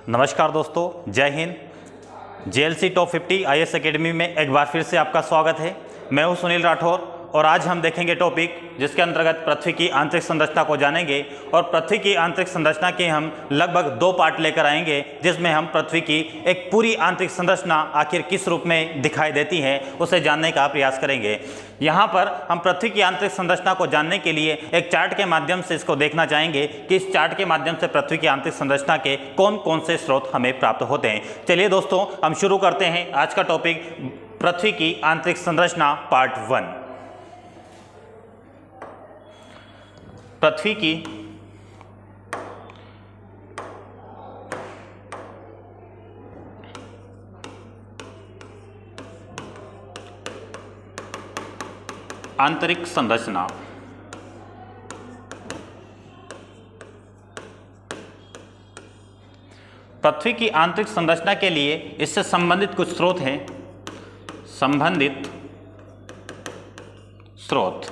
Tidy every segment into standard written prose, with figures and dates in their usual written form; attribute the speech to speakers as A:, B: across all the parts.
A: नमस्कार दोस्तों, जय Hind. JLC top 50 IAS academy में एक बार फिर से आपका स्वागत है। मैं हूं सुनील राठौर और आज हम देखेंगे टॉपिक जिसके अंतर्गत पृथ्वी की आंतरिक संरचना को जानेंगे। और पृथ्वी की आंतरिक संरचना के हम लगभग 2 पार्ट लेकर आएंगे, जिसमें हम पृथ्वी की एक पूरी आंतरिक संरचना आखिर किस रूप में दिखाई देती है उसे जानने का प्रयास करेंगे। यहाँ पर हम पृथ्वी की आंतरिक संरचना को जानने के लिए एक चार्ट के माध्यम से इसको देखना चाहेंगे कि इस चार्ट के माध्यम से पृथ्वी की आंतरिक संरचना के कौन कौन से स्रोत हमें प्राप्त होते हैं। चलिए दोस्तों, हम शुरू करते हैं आज का टॉपिक, पृथ्वी की आंतरिक संरचना पार्ट 1। पृथ्वी की आंतरिक संरचना। पृथ्वी की आंतरिक संरचना के लिए इससे संबंधित कुछ स्रोत हैं। संबंधित स्रोत,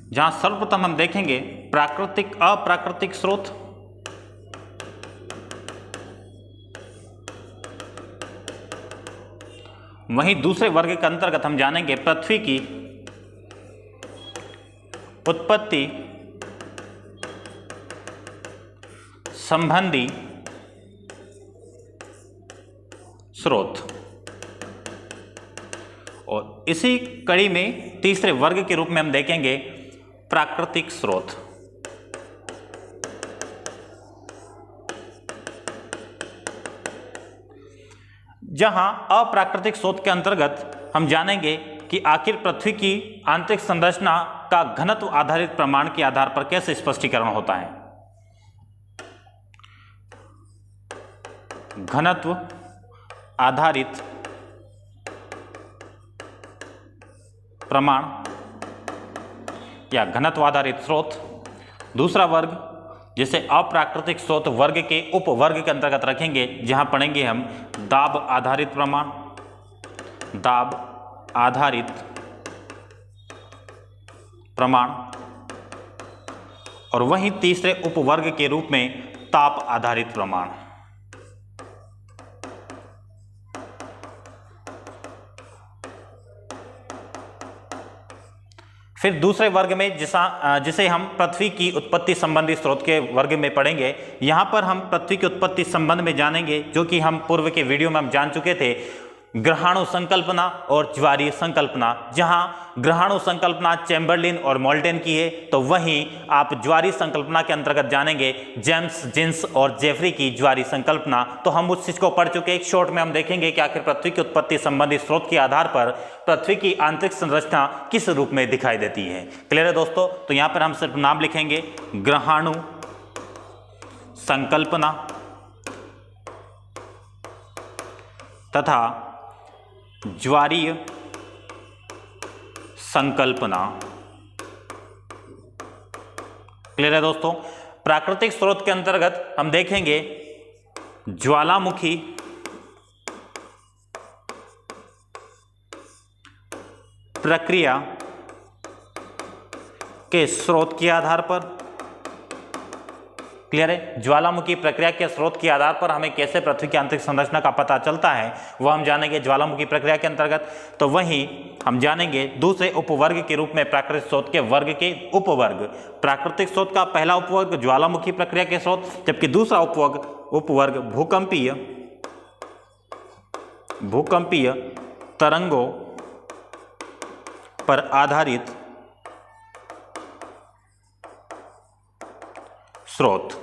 A: जहां सर्वप्रथम हम देखेंगे प्राकृतिक अप्राकृतिक स्रोत, वहीं दूसरे वर्ग के अंतर्गत हम जानेंगे पृथ्वी की उत्पत्ति संबंधी स्रोत। और इसी कड़ी में तीसरे वर्ग के रूप में हम देखेंगे प्राकृतिक स्रोत। जहां अप्राकृतिक स्रोत के अंतर्गत हम जानेंगे कि आखिर पृथ्वी की आंतरिक संरचना का घनत्व आधारित प्रमाण के आधार पर कैसे स्पष्टीकरण होता है। घनत्व आधारित प्रमाण या घनत्व आधारित स्रोत। दूसरा वर्ग जिसे अप्राकृतिक स्रोत वर्ग के उपवर्ग के अंतर्गत रखेंगे, जहां पढ़ेंगे हम दाब आधारित प्रमाण, दाब आधारित प्रमाण। और वहीं तीसरे उपवर्ग के रूप में ताप आधारित प्रमाण। फिर दूसरे वर्ग में जिसे हम पृथ्वी की उत्पत्ति संबंधी स्रोत के वर्ग में पढ़ेंगे। यहाँ पर हम पृथ्वी की उत्पत्ति संबंध में जानेंगे, जो कि हम पूर्व के वीडियो में हम जान चुके थे, ग्रहाणु संकल्पना और ज्वारीय संकल्पना। जहाँ ग्रहाणु संकल्पना चैम्बरलिन और मोल्टेन की है, तो वहीं आप ज्वारीय संकल्पना के अंतर्गत जानेंगे जेम्स जिन्स और जेफरी की ज्वारीय संकल्पना। तो हम उस चीज को पढ़ चुके। एक शॉर्ट में हम देखेंगे कि आखिर पृथ्वी की उत्पत्ति संबंधी स्रोत के आधार पर पृथ्वी की आंतरिक संरचना किस रूप में दिखाई देती है। क्लियर है दोस्तों? तो यहाँ पर हम सिर्फ नाम लिखेंगे, ग्रहाणु संकल्पना तथा ज्वारीय संकल्पना। क्लियर है दोस्तों? प्राकृतिक स्रोत के अंतर्गत हम देखेंगे ज्वालामुखी प्रक्रिया के स्रोत के आधार पर। क्लियर है? ज्वालामुखी प्रक्रिया के स्रोत के आधार पर हमें कैसे पृथ्वी की आंतरिक संरचना का पता चलता है, वह हम जानेंगे ज्वालामुखी प्रक्रिया के अंतर्गत। तो वहीं हम जानेंगे दूसरे उपवर्ग के रूप में प्राकृतिक स्रोत के वर्ग के उपवर्ग। प्राकृतिक स्रोत का पहला उपवर्ग ज्वालामुखी प्रक्रिया के स्रोत, जबकि दूसरा उपवर्ग भूकंपीय तरंगों पर आधारित स्रोत।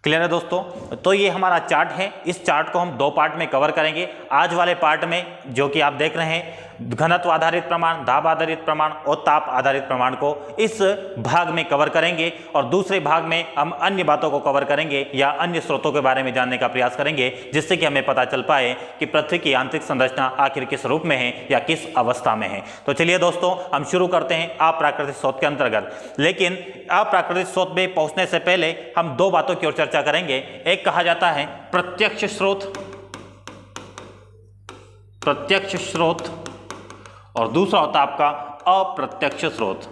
A: क्लियर है दोस्तों? तो ये हमारा चार्ट है। इस चार्ट को हम 2 पार्ट में कवर करेंगे। आज वाले पार्ट में जो कि आप देख रहे हैं घनत्व आधारित प्रमाण, दाब आधारित प्रमाण और ताप आधारित प्रमाण को इस भाग में कवर करेंगे। और दूसरे भाग में हम अन्य बातों को कवर करेंगे या अन्य स्रोतों के बारे में जानने का प्रयास करेंगे, जिससे कि हमें पता चल पाए कि पृथ्वी की आंतरिक संरचना आखिर किस रूप में है या किस अवस्था में है। तो चलिए दोस्तों, हम शुरू करते हैं अप्राकृतिक स्रोत के अंतर्गत। लेकिन अप्राकृतिक स्रोत में पहुंचने से पहले हम 2 बातों की ओर चर्चा करेंगे। एक कहा जाता है प्रत्यक्ष स्रोत, प्रत्यक्ष स्रोत, और दूसरा होता है आपका अप्रत्यक्ष स्रोत।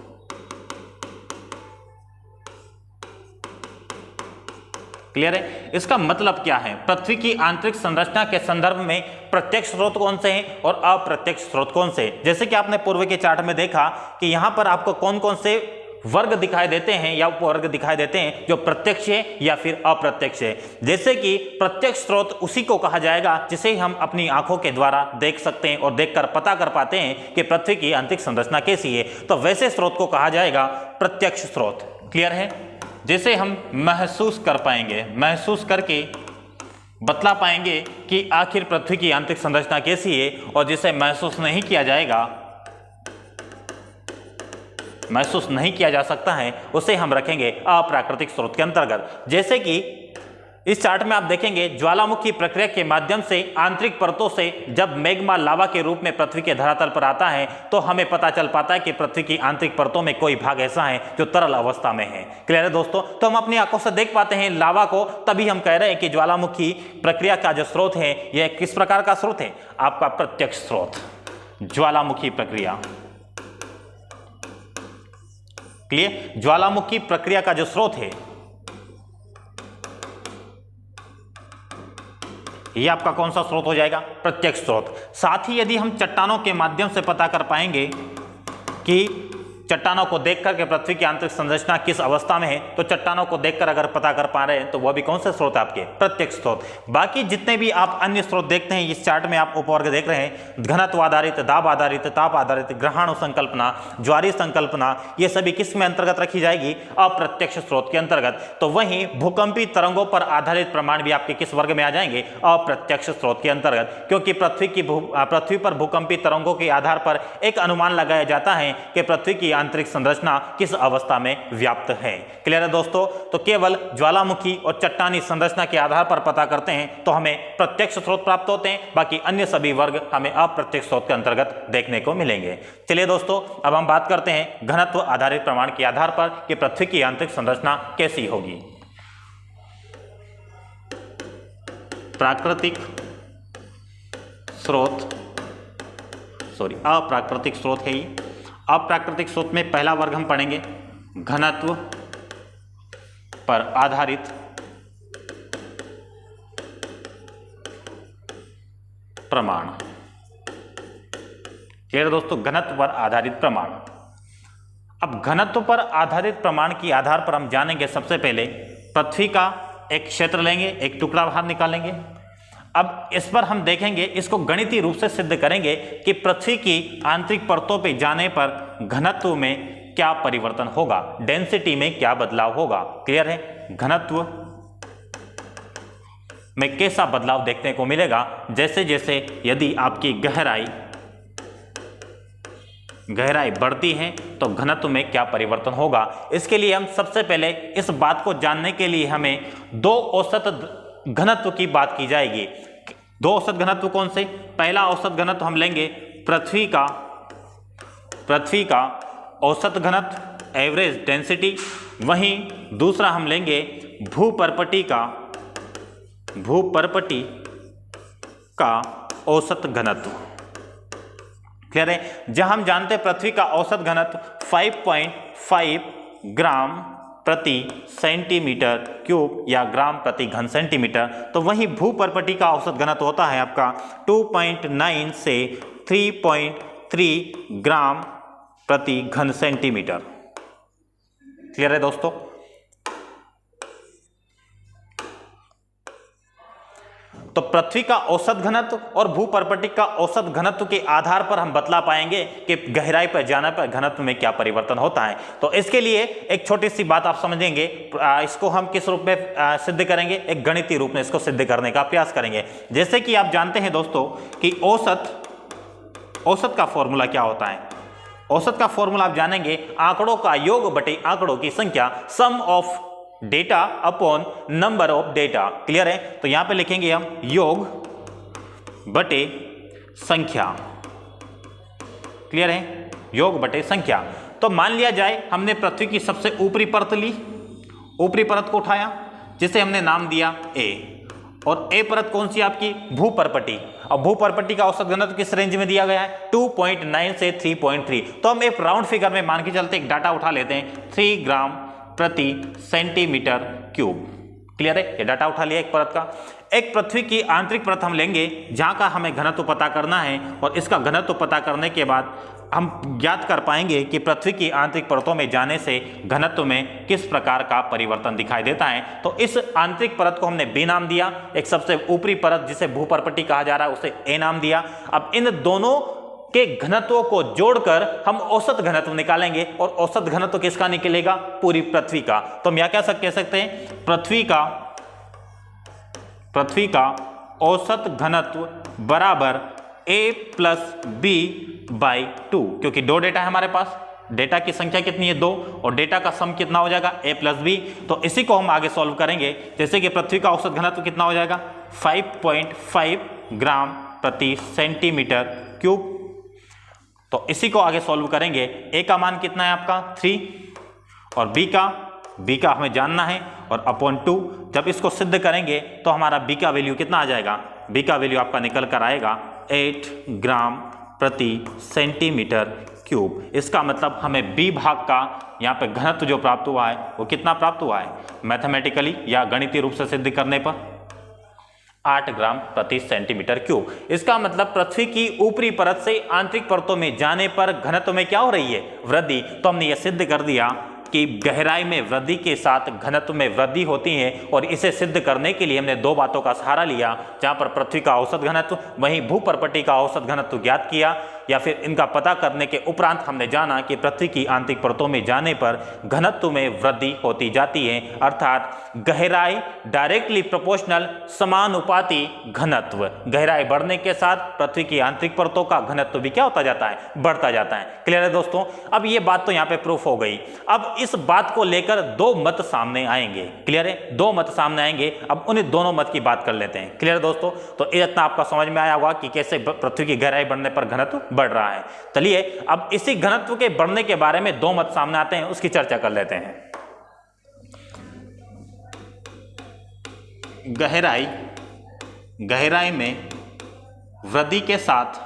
A: क्लियर है? इसका मतलब क्या है? पृथ्वी की आंतरिक संरचना के संदर्भ में प्रत्यक्ष स्रोत कौन से हैं और अप्रत्यक्ष स्रोत कौन से हैं? जैसे कि आपने पूर्व के चार्ट में देखा कि यहां पर आपको कौन कौन से वर्ग दिखाई देते हैं या उपवर्ग दिखाई देते हैं जो प्रत्यक्ष है या फिर अप्रत्यक्ष है। जैसे कि प्रत्यक्ष स्रोत उसी को कहा जाएगा जिसे हम अपनी आंखों के द्वारा देख सकते हैं और देखकर पता कर पाते हैं कि पृथ्वी की आंतरिक संरचना कैसी है, तो वैसे स्रोत को कहा जाएगा प्रत्यक्ष स्रोत। क्लियर है? जिसे हम महसूस कर पाएंगे, महसूस करके बतला पाएंगे कि आखिर पृथ्वी की आंतरिक संरचना कैसी है, और जिसे महसूस नहीं किया जाएगा, महसूस नहीं किया जा सकता है, उसे हम रखेंगे अप्राकृतिक स्रोत के अंतर्गत। जैसे कि इस चार्ट में आप देखेंगे ज्वालामुखी प्रक्रिया के माध्यम से आंतरिक परतों से जब मैग्मा लावा के रूप में पृथ्वी के धरातल पर आता है तो हमें पता चल पाता है कि पृथ्वी की आंतरिक परतों में कोई भाग ऐसा है जो तरल अवस्था में है। क्लियर है दोस्तों? तो हम अपनी आंखों से देख पाते हैं लावा को, तभी हम कह रहे हैं कि ज्वालामुखी प्रक्रिया का जो स्रोत है यह किस प्रकार का स्रोत है? आपका प्रत्यक्ष स्रोत, ज्वालामुखी प्रक्रिया। क्लियर? ज्वालामुखी प्रक्रिया का जो स्रोत है ये आपका कौन सा स्रोत हो जाएगा? प्रत्यक्ष स्रोत। साथ ही यदि हम चट्टानों के माध्यम से पता कर पाएंगे कि चट्टानों को देखकर के पृथ्वी की आंतरिक संरचना किस अवस्था में है, तो चट्टानों को देखकर अगर पता कर पा रहे हैं तो वह भी कौन से स्रोत आपके? प्रत्यक्ष स्रोत। बाकी जितने भी आप अन्य स्रोत देखते हैं, इस चार्ट में आप उपवर्ग देख रहे हैं, घनत्व आधारित, दाब आधारित, ताप आधारित, ग्रहाणु संकल्पना, ज्वारी संकल्पना, ये सभी किस में अंतर्गत रखी जाएगी? अप्रत्यक्ष स्रोत के अंतर्गत। तो वहीं भूकंपी तरंगों पर आधारित प्रमाण भी आपके किस वर्ग में आ जाएंगे? अप्रत्यक्ष स्रोत के अंतर्गत, क्योंकि पृथ्वी पर भूकंपी तरंगों के आधार पर एक अनुमान लगाया जाता है कि पृथ्वी की आंतरिक संरचना किस अवस्था में व्याप्त है। क्लियर है दोस्तों? तो केवल ज्वालामुखी और चट्टानी संरचना के आधार पर पता करते हैं तो हमें प्रत्यक्ष स्रोत प्राप्त होते हैं, बाकी अन्य सभी वर्ग हमें अप्रत्यक्ष स्रोत के अंतर्गत देखने को मिलेंगे। चलिए दोस्तों, अब हम बात करते हैं घनत्व आधारित प्रमाण के आधार पर कि पृथ्वी की आंतरिक संरचना कैसी होगी। प्राकृतिक स्रोत, अप्राकृतिक स्रोत है ये। अप्राकृतिक स्रोत में पहला वर्ग हम पढ़ेंगे घनत्व पर आधारित प्रमाण। क्लियर दोस्तों? घनत्व पर आधारित प्रमाण। अब घनत्व पर आधारित प्रमाण के आधार पर हम जानेंगे सबसे पहले पृथ्वी का एक क्षेत्र लेंगे, एक टुकड़ा बाहर निकालेंगे। अब इस पर हम देखेंगे, इसको गणितीय रूप से सिद्ध करेंगे कि पृथ्वी की आंतरिक परतों पे जाने पर घनत्व में क्या परिवर्तन होगा, डेंसिटी में क्या बदलाव होगा। क्लियर है? घनत्व में कैसा बदलाव देखने को मिलेगा, जैसे जैसे यदि आपकी गहराई बढ़ती है तो घनत्व में क्या परिवर्तन होगा। इसके लिए हम सबसे पहले इस बात को जानने के लिए हमें दो औसत घनत्व की बात की जाएगी। दो औसत घनत्व कौन से? पहला औसत घनत्व हम लेंगे पृथ्वी का औसत घनत्व, एवरेज डेंसिटी। वहीं दूसरा हम लेंगे भूपर्पटी का औसत घनत्व। क्लियर है? जहां हम जानते हैं पृथ्वी का औसत घनत्व 5.5 ग्राम प्रति सेंटीमीटर क्यूब या ग्राम प्रति घन सेंटीमीटर, तो वहीं भूपर्पटी का औसत घनत्व होता है आपका 2.9 से 3.3 ग्राम प्रति घन सेंटीमीटर। क्लियर है दोस्तों? तो पृथ्वी का औसत घनत्व और भूपर्पटी का औसत घनत्व के आधार पर हम बतला पाएंगे कि गहराई पर जाने पर घनत्व में क्या परिवर्तन होता है। तो इसके लिए एक छोटी सी बात आप समझेंगे, इसको हम किस रूप में सिद्ध करेंगे? एक गणितीय रूप में इसको सिद्ध करने का प्रयास करेंगे। जैसे कि आप जानते हैं दोस्तों कि औसत का फॉर्मूला क्या होता है। औसत का फॉर्मूला आप जानेंगे आंकड़ों का योग बटे आंकड़ों की संख्या, sum of data upon number of data. Clear है? तो यहां पे लिखेंगे हम योग बटे संख्या। क्लियर है? योग बटे संख्या। तो मान लिया जाए हमने पृथ्वी की सबसे ऊपरी परत ली, ऊपरी परत को उठाया जिसे हमने नाम दिया ए, और ए परत कौन सी आपकी? भूपर्पटी। अब भूपर्पटी का औसत घनत्व किस रेंज में दिया गया है? 2.9 से 3.3। तो हम एक राउंड फिगर में मान के चलते एक डाटा उठा लेते हैं 3 ग्राम प्रति सेंटीमीटर क्यूब। क्लियर है, ये डाटा उठा लिया एक परत का। एक पृथ्वी की आंतरिक परत हम लेंगे जहां का हमें घनत्व पता करना है, और इसका घनत्व पता करने के बाद हम ज्ञात कर पाएंगे कि पृथ्वी की आंतरिक परतों में जाने से घनत्व में किस प्रकार का परिवर्तन दिखाई देता है। तो इस आंतरिक परत को हमने बी नाम दिया, एक सबसे ऊपरी परत जिसे भूपर्पटी कहा जा रहा है उसे ए नाम दिया। अब इन दोनों के घनत्वों को जोड़कर हम औसत घनत्व निकालेंगे, और औसत घनत्व किसका निकलेगा? पूरी पृथ्वी का। तो हम यह कह सकते हैं पृथ्वी का औसत घनत्व बराबर a प्लस बी बाई 2, क्योंकि दो डेटा है हमारे पास, डेटा की संख्या कितनी है? 2, और डेटा का सम कितना हो जाएगा? a plus B. तो इसी को हम आगे सॉल्व करेंगे, जैसे कि पृथ्वी का औसत घनत्व कितना हो जाएगा? 5.5 ग्राम प्रति सेंटीमीटर क्यूब। तो इसी को आगे सॉल्व करेंगे। a का मान कितना है आपका? 3, और b का हमें जानना है, और अपॉन 2। जब इसको सिद्ध करेंगे तो हमारा b का वैल्यू कितना आ जाएगा? b का वैल्यू आपका निकल कर आएगा 8 ग्राम प्रति सेंटीमीटर क्यूब। इसका मतलब हमें b भाग का यहाँ पे घनत्व जो प्राप्त हुआ है वो कितना प्राप्त हुआ है? मैथमेटिकली या गणितीय रूप से सिद्ध करने पर 8 ग्राम प्रति सेंटीमीटर क्यूब। इसका मतलब पृथ्वी की ऊपरी परत से आंतरिक परतों में जाने पर घनत्व में क्या हो रही है? वृद्धि। तो हमने यह सिद्ध कर दिया कि गहराई में वृद्धि के साथ घनत्व में वृद्धि होती है, और इसे सिद्ध करने के लिए हमने दो बातों का सहारा लिया, जहां पर पृथ्वी का औसत घनत्व वहीं भूपर्पटी का औसत घनत्व ज्ञात किया, या फिर इनका पता करने के उपरांत हमने जाना कि पृथ्वी की आंतरिक परतों में जाने पर घनत्व में वृद्धि होती जाती है, अर्थात गहराई डायरेक्टली प्रोपोर्शनल समानुपाती घनत्व। गहराई बढ़ने के साथ पृथ्वी की आंतरिक परतों का घनत्व भी क्या होता जाता है? बढ़ता जाता है। क्लियर है दोस्तों? अब ये बात तो यहाँ पे प्रूफ हो गई। अब इस बात को लेकर दो मत सामने आएंगे। क्लियर है? दो मत सामने आएंगे। अब उन्हें दोनों मत की बात कर लेते हैं। क्लियर है दोस्तों? तो इतना आपका समझ में आया होगा कि कैसे पृथ्वी की गहराई बढ़ने पर घनत्व बढ़ रहा है। चलिए अब इसी घनत्व के बढ़ने के बारे में दो मत सामने आते हैं, उसकी चर्चा कर लेते हैं। गहराई में वृद्धि के साथ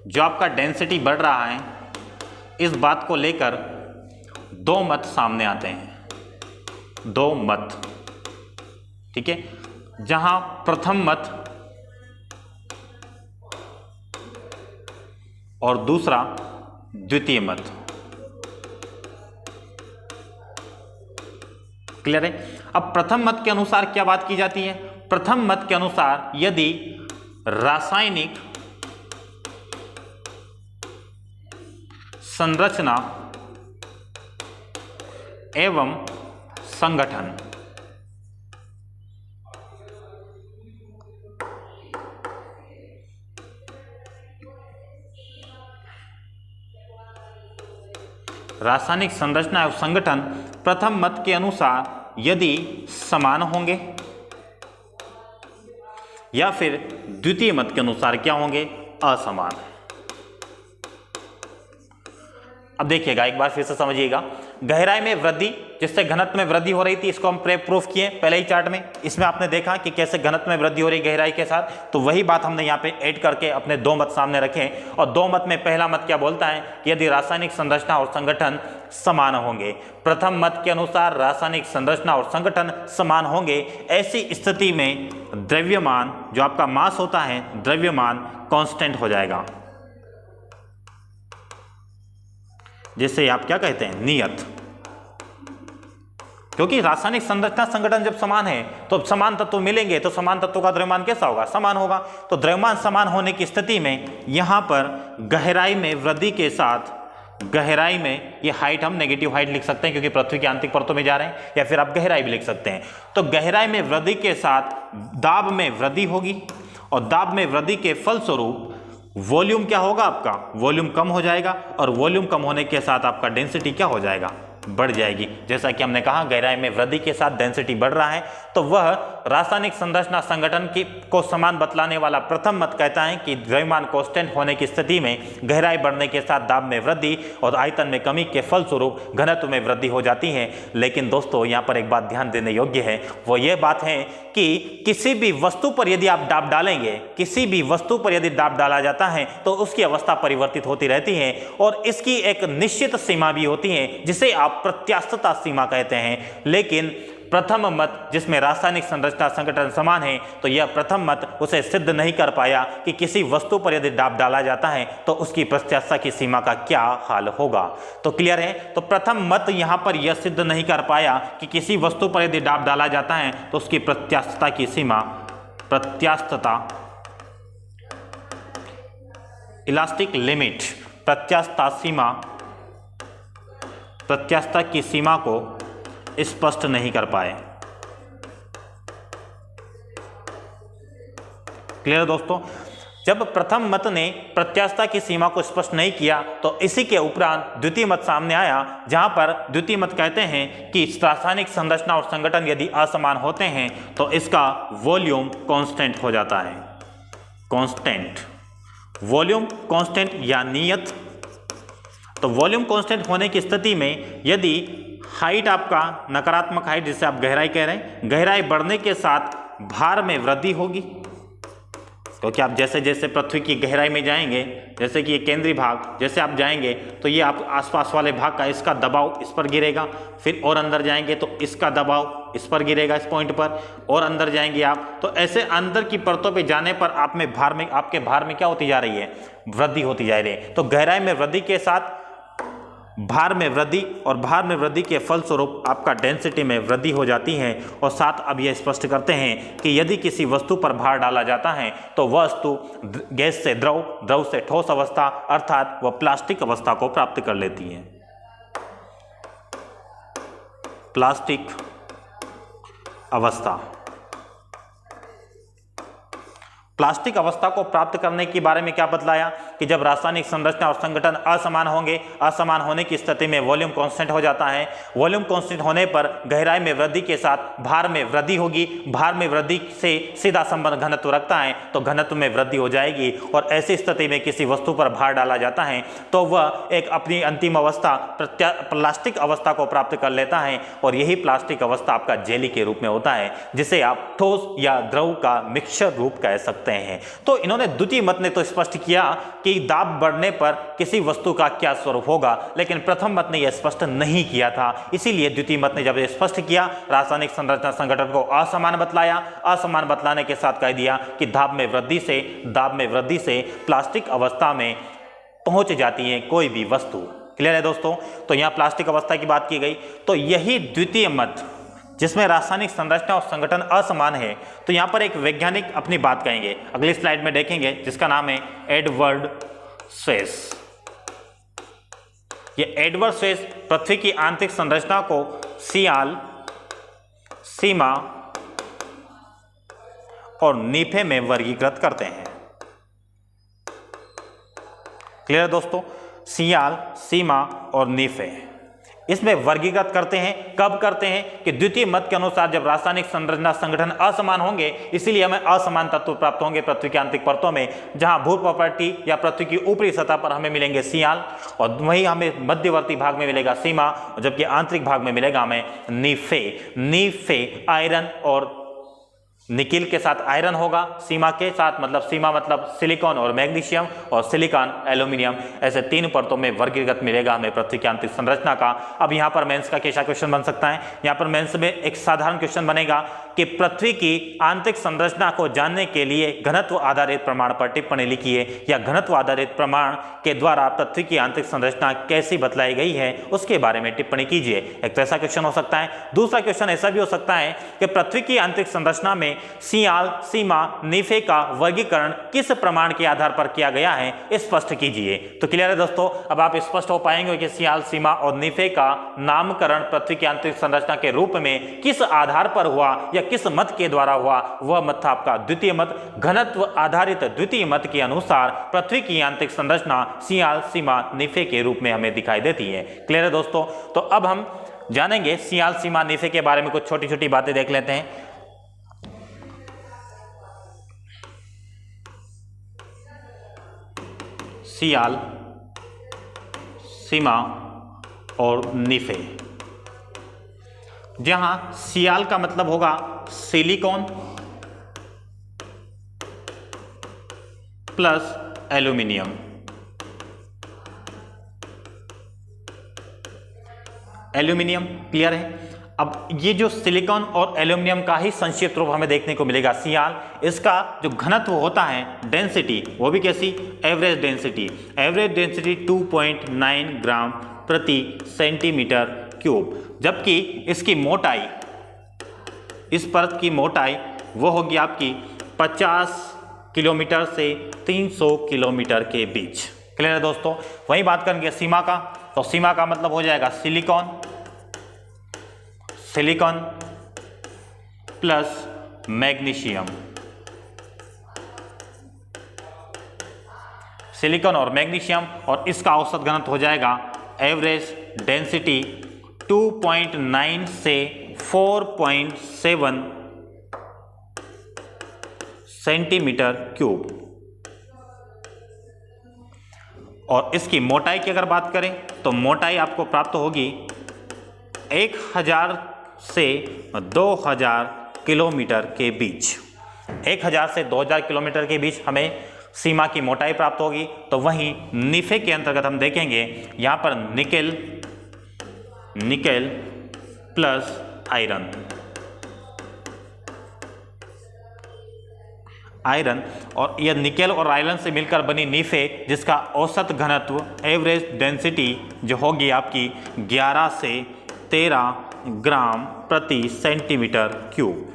A: जो आपका डेंसिटी बढ़ रहा है, इस बात को लेकर दो मत सामने आते हैं। दो मत, ठीक है, जहां प्रथम मत और दूसरा द्वितीय मत। क्लियर है? अब प्रथम मत के अनुसार क्या बात की जाती है? प्रथम मत के अनुसार यदि रासायनिक संरचना एवं संगठन रासायनिक संरचना एवं संगठन प्रथम मत के अनुसार यदि समान होंगे, या फिर द्वितीय मत के अनुसार क्या होंगे? असमान। अब देखिएगा, एक बार फिर से समझिएगा। गहराई में वृद्धि, जिससे घनत्व में वृद्धि हो रही थी, इसको हम प्रूफ किए पहले ही चार्ट में। इसमें आपने देखा कि कैसे घनत्व में वृद्धि हो रही गहराई के साथ, तो वही बात हमने यहाँ पे ऐड करके अपने दो मत सामने रखे। और दो मत में पहला मत क्या बोलता है कि यदि रासायनिक संरचना और संगठन समान होंगे। प्रथम मत के अनुसार रासायनिक संरचना और संगठन समान होंगे, ऐसी स्थिति में द्रव्यमान, जो आपका मास होता है, द्रव्यमान कांस्टेंट हो जाएगा, जिसे आप क्या कहते हैं? नियत। क्योंकि रासायनिक संरचना संगठन जब समान है तो समान तत्व मिलेंगे, तो समान तत्वों का द्रव्यमान कैसा होगा? समान होगा। तो द्रव्यमान समान होने की स्थिति में यहां पर गहराई में वृद्धि के साथ, गहराई में, ये हाइट हम नेगेटिव हाइट लिख सकते हैं क्योंकि पृथ्वी की आंतरिक परतों में जा रहे हैं, या फिर आप गहराई भी लिख सकते हैं। तो गहराई में वृद्धि के साथ दाब में वृद्धि होगी, और दाब में वृद्धि के फलस्वरूप वॉल्यूम क्या होगा? आपका वॉल्यूम कम हो जाएगा, और वॉल्यूम कम होने के साथ आपका डेंसिटी क्या हो जाएगा? बढ़ जाएगी। जैसा कि हमने कहा गहराई में वृद्धि के साथ डेंसिटी बढ़ रहा है, तो वह रासायनिक संरचना संगठन की को समान बतलाने वाला प्रथम मत कहता है कि द्रव्यमान कांस्टेंट होने की स्थिति में गहराई बढ़ने के साथ दाब में वृद्धि और आयतन में कमी के फलस्वरूप घनत्व में वृद्धि हो जाती है। लेकिन दोस्तों यहाँ पर एक बात ध्यान देने योग्य है, वो ये बात है कि किसी भी वस्तु पर यदि आप दाब डालेंगे, किसी भी वस्तु पर यदि दाब डाला जाता है तो उसकी अवस्था परिवर्तित होती रहती है, और इसकी एक निश्चित सीमा भी होती है जिसे आप प्रत्यास्थता सीमा कहते हैं। लेकिन प्रथम मत जिसमें रासायनिक संरचना संगठन समान है, तो यह प्रथम मत उसे सिद्ध नहीं कर पाया कि किसी वस्तु पर यदि दाब डाला जाता है तो उसकी प्रत्यास्थता की सीमा का क्या हाल होगा। तो क्लियर है, तो प्रथम मत यहां पर यह सिद्ध नहीं कर पाया कि किसी वस्तु पर यदि दाब डाला जाता है तो उसकी प्रत्यास्थता की सीमा, प्रत्यास्थता इलास्टिक लिमिट, प्रत्यास्थता सीमा, प्रत्यास्थता की सीमा को स्पष्ट नहीं कर पाए। क्लियर दोस्तों, जब प्रथम मत ने प्रत्यास्थता की सीमा को स्पष्ट नहीं किया तो इसी के उपरांत द्वितीय मत सामने आया, जहां पर द्वितीय मत कहते हैं कि रासायनिक संरचना और संगठन यदि असमान होते हैं तो इसका वॉल्यूम कांस्टेंट हो जाता है। कांस्टेंट, वॉल्यूम कांस्टेंट या नियत। तो वॉल्यूम कांस्टेंट होने की स्थिति में यदि हाइट आपका नकारात्मक हाइट, जिसे आप गहराई कह रहे हैं, गहराई बढ़ने के साथ भार में वृद्धि होगी, क्योंकि आप जैसे जैसे पृथ्वी की गहराई में जाएंगे, जैसे कि ये केंद्रीय भाग जैसे आप जाएंगे तो ये आप आसपास वाले भाग का इसका दबाव इस पर गिरेगा, फिर और अंदर जाएंगे तो इसका दबाव इस पर गिरेगा, इस पॉइंट पर, और अंदर जाएंगे आप तो ऐसे अंदर की परतों पे जाने पर आप में भार में, आपके भार में क्या होती जा रही है, वृद्धि होती जा रही है। तो गहराई में वृद्धि के साथ भार में वृद्धि, और भार में वृद्धि के फलस्वरूप आपका डेंसिटी में वृद्धि हो जाती है। और साथ अब यह स्पष्ट करते हैं कि यदि किसी वस्तु पर भार डाला जाता है तो वस्तु गैस से द्रव, द्रव से ठोस अवस्था अर्थात वह प्लास्टिक अवस्था को प्राप्त कर लेती है। प्लास्टिक अवस्था, प्लास्टिक अवस्था को प्राप्त करने के बारे में क्या बतलाया कि जब रासायनिक संरचना और संगठन असमान होंगे, असमान होने की स्थिति में वॉल्यूम कांस्टेंट हो जाता है। वॉल्यूम कांस्टेंट होने पर गहराई में वृद्धि के साथ भार में वृद्धि होगी, भार में वृद्धि से सीधा संबंध घनत्व रखता है, तो घनत्व में वृद्धि हो जाएगी। और ऐसी स्थिति में किसी वस्तु पर भार डाला जाता है तो वह एक अपनी अंतिम अवस्था प्लास्टिक अवस्था को प्राप्त कर लेता है, और यही प्लास्टिक अवस्था आपका जेली के रूप में होता है, जिसे आप ठोस या द्रव का मिक्सचर रूप कह सकते हैं। तो इन्होंने द्वितीय मत ने तो स्पष्ट किया कि दाब बढ़ने पर किसी वस्तु का क्या स्वरूप होगा, लेकिन प्रथम मत ने यह स्पष्ट नहीं किया था। इसीलिए द्वितीय मत ने जब यह स्पष्ट किया, रासायनिक संरचना संगठन को असमान बतलाया, असमान बतलाने के साथ कह दिया कि दाब में वृद्धि से प्लास्टिक अवस्था में पहुंच जाती है कोई भी वस्तु। क्लियर है दोस्तों, तो यहां प्लास्टिक अवस्था की बात की गई। तो यही द्वितीय मत जिसमें रासायनिक संरचना और संगठन असमान है, तो यहां पर एक वैज्ञानिक अपनी बात कहेंगे, अगली स्लाइड में देखेंगे, जिसका नाम है एडवर्ड स्वेस। ये एडवर्ड स्वेस पृथ्वी की आंतरिक संरचना को सियाल, सीमा और नीफे में वर्गीकृत करते हैं। क्लियर है दोस्तों, सियाल, सीमा और नीफे इसमें वर्गीकृत करते हैं। कब करते हैं कि द्वितीय मत के अनुसार जब रासायनिक संरचना संगठन असमान होंगे, इसीलिए हमें असमान तत्व प्राप्त होंगे पृथ्वी की आंतरिक परतों में, जहां भू प्रॉपर्टी या पृथ्वी की ऊपरी सतह पर हमें मिलेंगे सियाल, और वहीं हमें मध्यवर्ती भाग में मिलेगा सीमा, जबकि आंतरिक भाग में मिलेगा हमें नीफे। नीफे आयरन और निकिल के साथ आयरन होगा, सीमा के साथ, मतलब सीमा मतलब सिलिकॉन और मैग्नीशियम, और सिलिकॉन एल्यूमिनियम, ऐसे तीन परतों में वर्गीकृत मिलेगा हमें पृथ्वी की आंतरिक संरचना का। अब यहाँ पर मेंस का कैसा क्वेश्चन बन सकता है, यहाँ पर मेंस में एक साधारण क्वेश्चन बनेगा कि पृथ्वी की आंतरिक संरचना को जानने के लिए घनत्व आधारित प्रमाण पर टिप्पणी लिखिए, या घनत्व आधारित प्रमाण के द्वारा पृथ्वी की आंतरिक संरचना कैसी बतलाई गई है उसके बारे में टिप्पणी कीजिए। एक तो ऐसा क्वेश्चन हो सकता है। दूसरा क्वेश्चन ऐसा भी हो सकता है कि पृथ्वी की आंतरिक संरचना में सियाल, सीमा, नीफे का वर्गीकरण किस प्रमाण के आधार पर किया गया है, स्पष्ट कीजिए। तो क्लियर है दोस्तों, अब आप स्पष्ट हो पाएंगे कि सियाल, सीमा और नीफे का नामकरण पृथ्वी की आंतरिक संरचना के रूप में किस आधार पर हुआ या किस मत के द्वारा हुआ, वह मत था आपका द्वितीय मत। घनत्व आधारित द्वितीय मत के अनुसार पृथ्वी की आंतरिक संरचना सियाल, सीमा, नीफे के रूप में हमें दिखाई देती है। क्लियर है दोस्तों, तो अब हम जानेंगे सियाल, सीमा, नीफे के बारे में कुछ छोटी छोटी बातें देख लेते हैं। सियाल, सीमा और नीफे, जहां सियाल का मतलब होगा silicon plus aluminium, aluminium clear है। अब ये जो सिलिकॉन और एल्यूमिनियम का ही संक्षिप्त रूप हमें देखने को मिलेगा सियाल, इसका जो घनत्व होता है डेंसिटी, वो भी कैसी, एवरेज डेंसिटी 2.9 ग्राम प्रति सेंटीमीटर क्यूब, जबकि इसकी मोटाई, इस परत की मोटाई वो होगी आपकी 50 किलोमीटर से 300 किलोमीटर के बीच। क्लियर है दोस्तों। वही बात करेंगे सीमा का, तो सीमा का मतलब हो जाएगा सिलिकॉन प्लस मैग्नीशियम, सिलिकॉन और मैग्नीशियम, और इसका औसत घनत्व हो जाएगा एवरेज डेंसिटी 2.9 से 4.7 सेंटीमीटर क्यूब। और इसकी मोटाई की अगर बात करें तो मोटाई आपको प्राप्त होगी 1000 से 2000 किलोमीटर के बीच। 1000 से 2000 किलोमीटर के बीच हमें सीमा की मोटाई प्राप्त होगी। तो वहीं निफे के अंतर्गत हम देखेंगे यहाँ पर निकेल प्लस आयरन, और यह निकेल और आयरन से मिलकर बनी निफे, जिसका औसत घनत्व एवरेज डेंसिटी जो होगी आपकी 11 से 13 ग्राम प्रति सेंटीमीटर क्यूब।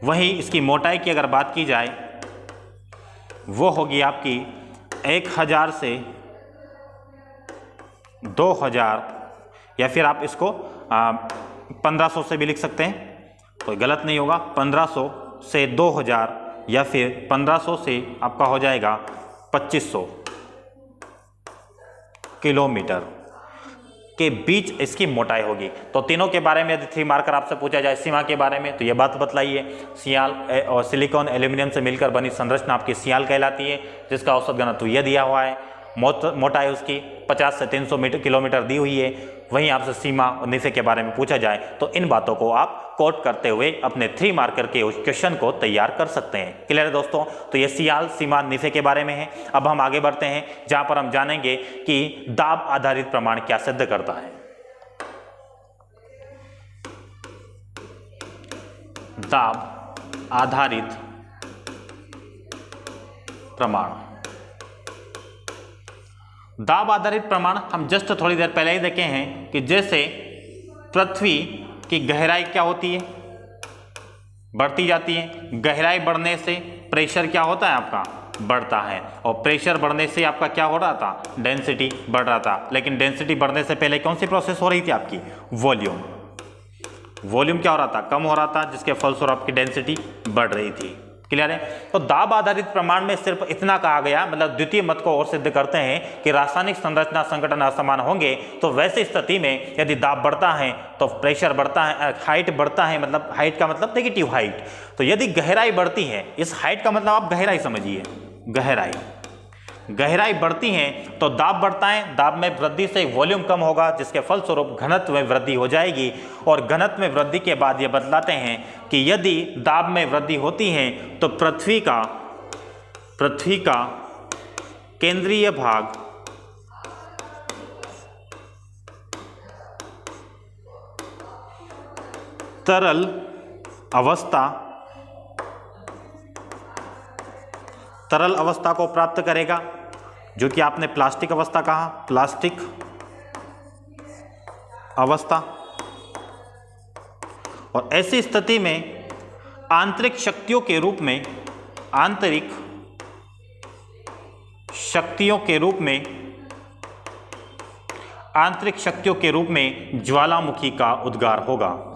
A: वहीं इसकी मोटाई की अगर बात की जाए वो होगी आपकी 1000 से 2000, या फिर आप इसको 1500 से भी लिख सकते हैं, कोई गलत नहीं होगा। 1500 से 2000 या फिर 1500 से आपका हो जाएगा 2500 किलोमीटर के बीच इसकी मोटाई होगी। तो तीनों के बारे में यदि 3 मार्कर आपसे पूछा जाए सीमा के बारे में, तो ये बात बतलाइए, सियाल और सिलिकॉन एल्यूमिनियम से मिलकर बनी संरचना आपकी सियाल कहलाती है, जिसका औसत घनत्व यह दिया हुआ है, मोटाई उसकी 50 से 300 किलोमीटर दी हुई है। वहीं आपसे सीमा और निफे के बारे में पूछा जाए तो इन बातों को आप कोट करते हुए अपने 3 मार्कर के उस क्वेश्चन को तैयार कर सकते हैं। क्लियर है दोस्तों। तो ये सियाल, सीमा, निफे के बारे में है। अब हम आगे बढ़ते हैं, जहां पर हम जानेंगे कि दाब आधारित प्रमाण क्या सिद्ध करता है। दाब आधारित प्रमाण, दाब आधारित प्रमाण हम जस्ट थोड़ी देर पहले ही देखे हैं कि जैसे पृथ्वी की गहराई क्या होती है, बढ़ती जाती है। गहराई बढ़ने से प्रेशर क्या होता है आपका, बढ़ता है, और प्रेशर बढ़ने से आपका क्या हो रहा था, डेंसिटी बढ़ रहा था। लेकिन डेंसिटी बढ़ने से पहले कौन सी प्रोसेस हो रही थी आपकी, वॉल्यूम। वॉल्यूम क्या हो रहा था, कम हो रहा था, जिसके फलस्वरूप आपकी डेंसिटी बढ़ रही थी। क्लियर है। तो दाब आधारित प्रमाण में सिर्फ इतना कहा गया, मतलब द्वितीय मत को और सिद्ध करते हैं कि रासायनिक संरचना संगठन असमान होंगे, तो वैसी स्थिति में यदि दाब बढ़ता है तो प्रेशर बढ़ता है, हाइट बढ़ता है, मतलब हाइट का मतलब नेगेटिव हाइट। तो यदि गहराई बढ़ती है, इस हाइट का मतलब आप गहराई समझिए, गहराई बढ़ती है तो दाब बढ़ता है। दाब में वृद्धि से वॉल्यूम कम होगा, जिसके फलस्वरूप घनत्व में वृद्धि हो जाएगी। और घनत्व में वृद्धि के बाद ये बतलाते हैं कि यदि दाब में वृद्धि होती है तो पृथ्वी का केंद्रीय भाग तरल अवस्था को प्राप्त करेगा, जो कि आपने प्लास्टिक अवस्था कहा, प्लास्टिक अवस्था। और ऐसी स्थिति में आंतरिक शक्तियों के रूप में ज्वालामुखी का उद्गार होगा।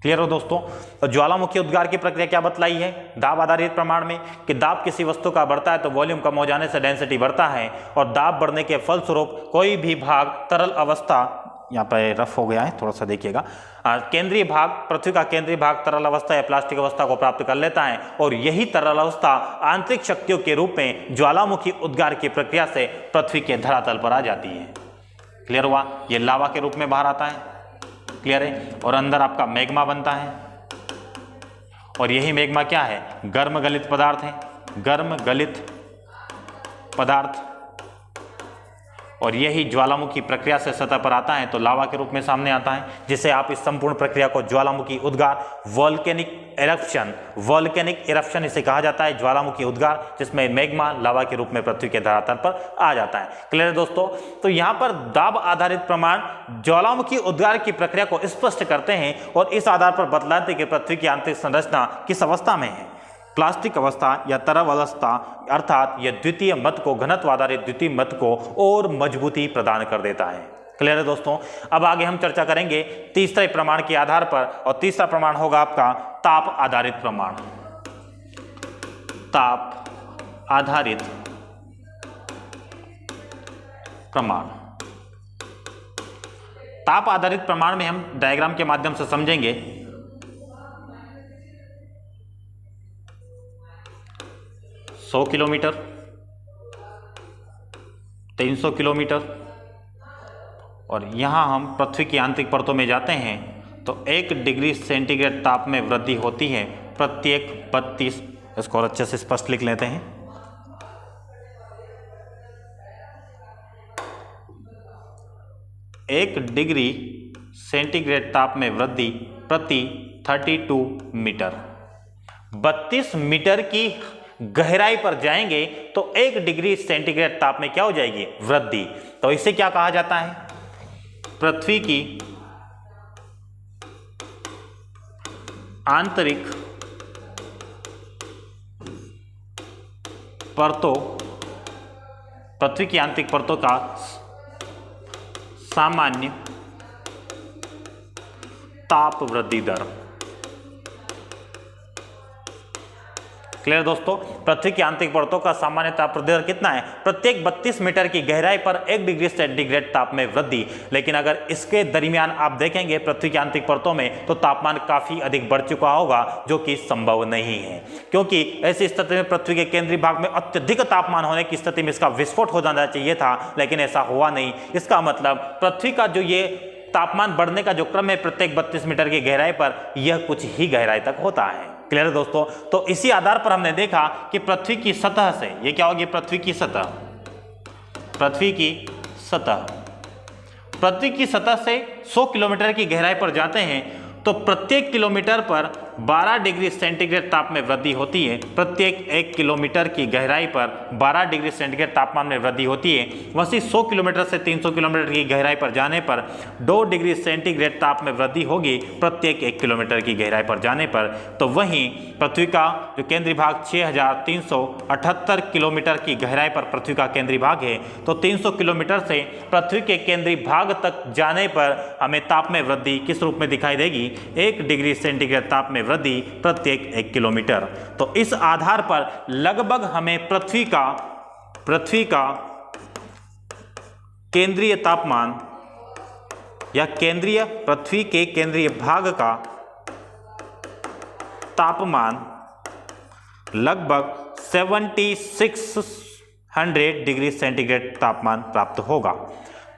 A: क्लियर हो दोस्तों। तो ज्वालामुखी उद्गार की प्रक्रिया क्या बतलाई है दाब आधारित प्रमाण में, कि दाब किसी वस्तु का बढ़ता है तो वॉल्यूम कम हो जाने से डेंसिटी बढ़ता है, और दाब बढ़ने के फलस्वरूप कोई भी भाग तरल अवस्था, यहाँ पर रफ हो गया है थोड़ा सा देखिएगा, केंद्रीय भाग, पृथ्वी का केंद्रीय भाग तरल अवस्था या प्लास्टिक अवस्था को प्राप्त कर लेता है, और यही तरल अवस्था आंतरिक शक्तियों के रूप में ज्वालामुखी उद्गार की प्रक्रिया से पृथ्वी के धरातल पर आ जाती है। क्लियर हुआ। ये लावा के रूप में बाहर आता है। क्लियर है। और अंदर आपका मैग्मा बनता है, और यही मैग्मा क्या है, गर्म गलित पदार्थ है। गर्म गलित पदार्थ और यही ज्वालामुखी प्रक्रिया से सतह पर आता है तो लावा के रूप में सामने आता है, जिसे आप इस संपूर्ण प्रक्रिया को ज्वालामुखी उद्गार, वॉल्केनिक इरप्शन इसे कहा जाता है, ज्वालामुखी उद्गार, जिसमें मैग्मा लावा के रूप में पृथ्वी के धरातल पर आ जाता है। क्लियर है दोस्तों? तो यहाँ पर दाब आधारित प्रमाण ज्वालामुखी उद्गार की प्रक्रिया को स्पष्ट करते हैं और इस आधार पर बतलाते हैं कि पृथ्वी की आंतरिक संरचना किस अवस्था में है, प्लास्टिक अवस्था या तरल अवस्था, अर्थात यह द्वितीय मत को, घनत्व आधारित द्वितीय मत को और मजबूती प्रदान कर देता है। क्लियर है दोस्तों? अब आगे हम चर्चा करेंगे तीसरे प्रमाण के आधार पर, और तीसरा प्रमाण होगा आपका ताप आधारित प्रमाण। ताप आधारित प्रमाण। ताप आधारित प्रमाण में हम डायग्राम के माध्यम से समझेंगे। 100 किलोमीटर, 300 किलोमीटर, और यहाँ हम पृथ्वी की आंतरिक परतों में जाते हैं तो 1 डिग्री सेंटीग्रेड ताप में वृद्धि होती है प्रत्येक 32, इसको और अच्छे से स्पष्ट लिख लेते हैं, 1 डिग्री सेंटीग्रेड ताप में वृद्धि प्रति 32 मीटर। 32 मीटर की गहराई पर जाएंगे तो 1 डिग्री सेंटीग्रेड ताप में क्या हो जाएगी? वृद्धि। तो इसे क्या कहा जाता है? पृथ्वी की आंतरिक परतों, पृथ्वी की आंतरिक परतों का सामान्य ताप वृद्धि दर। क्लियर दोस्तों? पृथ्वी की आंतरिक परतों का सामान्य ताप वृद्धि दर कितना है? प्रत्येक 32 मीटर की गहराई पर 1 डिग्री सेंटीग्रेड ताप में वृद्धि। लेकिन अगर इसके दरमियान आप देखेंगे पृथ्वी की आंतरिक परतों में तो तापमान काफी अधिक बढ़ चुका होगा, जो कि संभव नहीं है, क्योंकि ऐसी स्थिति में पृथ्वी के केंद्रीय भाग में अत्यधिक तापमान होने की स्थिति में इसका विस्फोट हो जाना चाहिए था, लेकिन ऐसा हुआ नहीं। इसका मतलब पृथ्वी का जो ये तापमान बढ़ने का जो क्रम है प्रत्येक 32 मीटर की गहराई पर, यह कुछ ही गहराई तक होता है। क्लियर है दोस्तों? तो इसी आधार पर हमने देखा कि पृथ्वी की सतह से, ये क्या होगी? पृथ्वी की सतह, पृथ्वी की सतह, पृथ्वी की सतह से 100 किलोमीटर की गहराई पर जाते हैं तो प्रत्येक किलोमीटर पर 12 डिग्री सेंटीग्रेड ताप में वृद्धि होती है। प्रत्येक 1 किलोमीटर की गहराई पर 12 डिग्री सेंटीग्रेड तापमान में वृद्धि होती है। वहीं 100 किलोमीटर से 300 किलोमीटर की गहराई पर जाने पर 2 डिग्री सेंटीग्रेड ताप में वृद्धि होगी प्रत्येक 1 किलोमीटर की गहराई पर जाने पर। तो वहीं पृथ्वी का जो केंद्रीय भाग 6378 किलोमीटर की गहराई पर पृथ्वी का केंद्रीय भाग है, तो 300 किलोमीटर से पृथ्वी के केंद्रीय भाग तक जाने पर हमें ताप में वृद्धि किस रूप में दिखाई देगी? 1 डिग्री सेंटीग्रेड ताप में वृद्धि प्रत्येक 1 किलोमीटर। तो इस आधार पर लगभग हमें पृथ्वी का केंद्रीय तापमान या पृथ्वी के केंद्रीय भाग का तापमान लगभग 7600 डिग्री सेंटीग्रेड तापमान प्राप्त होगा।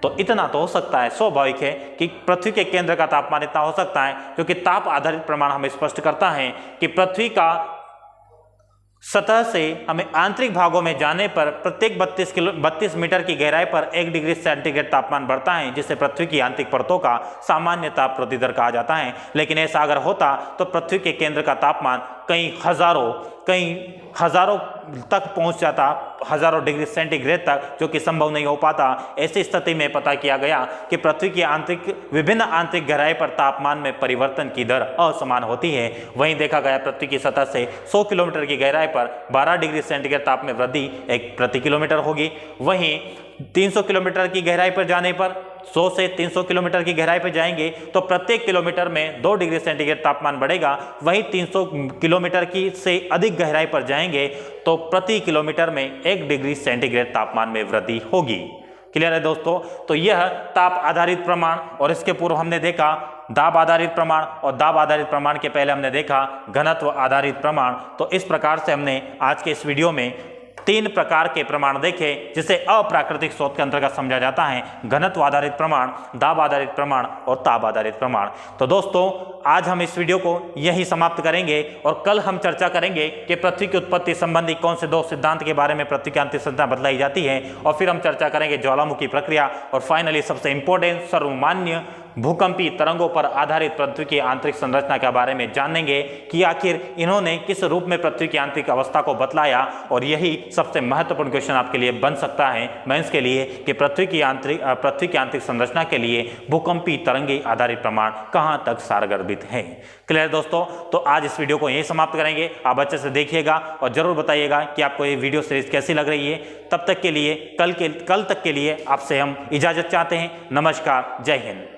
A: तो इतना तो हो सकता है, स्वाभाविक है कि पृथ्वी के केंद्र का तापमान इतना हो सकता है, क्योंकि ताप आधारित प्रमाण हमें स्पष्ट करता है कि पृथ्वी का सतह से हमें आंतरिक भागों में जाने पर प्रत्येक 32 मीटर की गहराई पर 1 डिग्री सेंटीग्रेड तापमान बढ़ता है, जिसे पृथ्वी की आंतरिक परतों का सामान्य ताप वृद्धि दर कहा जाता है। लेकिन ऐसा अगर होता तो पृथ्वी के केंद्र का तापमान कई हजारों तक पहुंच जाता, हजारों डिग्री सेंटीग्रेड तक, जो कि संभव नहीं हो पाता। ऐसी स्थिति में पता किया गया कि पृथ्वी की विभिन्न आंतरिक गहराई पर तापमान में परिवर्तन की दर असमान होती है। वहीं देखा गया पृथ्वी की सतह से 100 किलोमीटर की गहराई पर 12 डिग्री सेंटीग्रेड ताप में वृद्धि 1 प्रति किलोमीटर होगी। वहीं 300 किलोमीटर की गहराई पर जाने पर 100 से 300 किलोमीटर की गहराई पर जाएंगे तो प्रत्येक किलोमीटर में 2 डिग्री सेंटीग्रेड तापमान बढ़ेगा। वहीं 300 किलोमीटर की से अधिक गहराई पर जाएंगे तो प्रति किलोमीटर में 1 डिग्री सेंटीग्रेड तापमान में वृद्धि होगी। क्लियर है दोस्तों? तो यह ताप आधारित प्रमाण, और इसके पूर्व हमने देखा दाब आधारित प्रमाण, और दाब आधारित प्रमाण के पहले हमने देखा घनत्व आधारित प्रमाण। तो इस प्रकार से हमने आज के इस वीडियो में तीन प्रकार के प्रमाण देखे जिसे अप्राकृतिक स्रोत के अंतर्गत समझा जाता है, घनत्व आधारित प्रमाण, दाब आधारित प्रमाण और ताप आधारित प्रमाण। तो दोस्तों आज हम इस वीडियो को यही समाप्त करेंगे और कल हम चर्चा करेंगे कि पृथ्वी की उत्पत्ति संबंधी कौन से 2 सिद्धांत के बारे में पृथ्वी की आंतरिक संरचना बतलाई जाती है, और फिर हम चर्चा करेंगे ज्वालामुखी प्रक्रिया, और फाइनली सबसे इंपॉर्टेंट सर्वमान्य भूकंपी तरंगों पर आधारित पृथ्वी की आंतरिक संरचना के बारे में जानेंगे कि आखिर इन्होंने किस रूप में पृथ्वी की आंतरिक अवस्था को बतलाया। और यही सबसे महत्वपूर्ण क्वेश्चन आपके लिए बन सकता है मेंस के लिए कि पृथ्वी की आंतरिक संरचना के लिए भूकंपी तरंगी आधारित प्रमाण कहां तक सारगर्भित है। क्लियर दोस्तों, तो आज इस वीडियो को यही समाप्त करेंगे। आप अच्छे से देखिएगा और जरूर बताइएगा कि आपको ये वीडियो सीरीज कैसी लग रही है। तब तक के लिए कल तक के लिए आपसे हम इजाजत चाहते हैं। नमस्कार, जय हिंद।